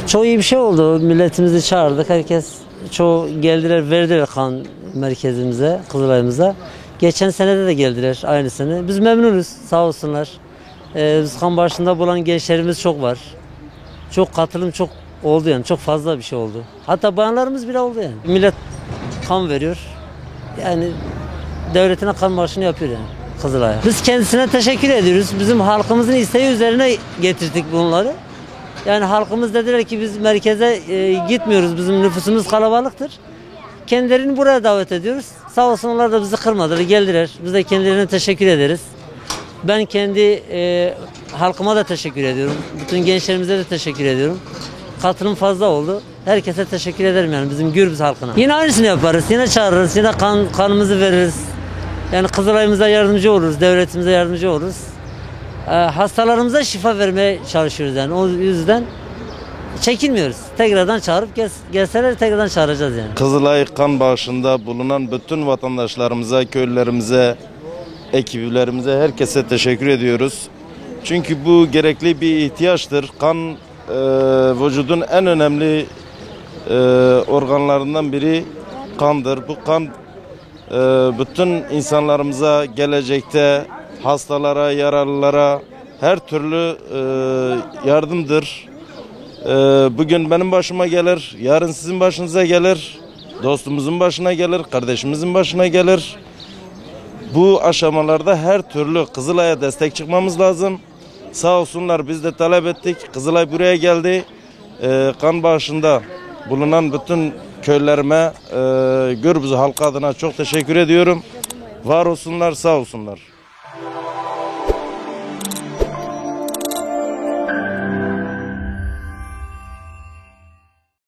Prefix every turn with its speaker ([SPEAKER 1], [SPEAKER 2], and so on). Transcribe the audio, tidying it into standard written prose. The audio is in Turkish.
[SPEAKER 1] Çok iyi bir şey oldu. Milletimizi çağırdık. Çoğu geldiler, verdiler kan merkezimize, Kızılay'ımıza. Geçen senede de geldiler aynısını. Biz memnunuz, sağ olsunlar. Biz kan bağışında bulan gençlerimiz çok var. Çok katılım çok oldu yani. Çok fazla bir şey oldu. Hatta bayanlarımız bile oldu yani. Millet kan veriyor. Yani devletine kan bağışını yapıyor yani Kızılay'a. Biz kendisine teşekkür ediyoruz. Bizim halkımızın isteği üzerine getirdik bunları. Yani halkımız dediler ki biz merkeze gitmiyoruz. Bizim nüfusumuz kalabalıktır. Kendilerini buraya davet ediyoruz. Sağ olsun onlar da bizi kırmadılar, geldiler. Biz de kendilerine teşekkür ederiz. Ben kendi halkıma da teşekkür ediyorum. Bütün gençlerimize de teşekkür ediyorum. Katılım fazla oldu. Herkese teşekkür ederim yani bizim Gürbüz halkına. Yine aynısını yaparız. Yine çağırırız. Yine kanımızı veririz. Yani Kızılay'ımıza yardımcı oluruz. Devletimize yardımcı oluruz. Hastalarımıza şifa vermeye çalışıyoruz yani. O yüzden çekinmiyoruz. Tekrardan çağırıp gelseler tekrardan çağıracağız yani.
[SPEAKER 2] Kızılay kan bağışında bulunan bütün vatandaşlarımıza, köylülerimize, ekiplerimize, herkese teşekkür ediyoruz. Çünkü bu gerekli bir ihtiyaçtır. Kan vücudun en önemli organlarından biri kandır. Bu kan bütün insanlarımıza gelecekte hastalara, yaralılara her türlü yardımdır. Bugün benim başıma gelir, yarın sizin başınıza gelir, dostumuzun başına gelir, kardeşimizin başına gelir. Bu aşamalarda her türlü Kızılay'a destek çıkmamız lazım. Sağ olsunlar biz de talep ettik. Kızılay buraya geldi. Kan bağışında bulunan bütün köylerime, Gürbüz halkı adına çok teşekkür ediyorum. Var olsunlar, sağ olsunlar.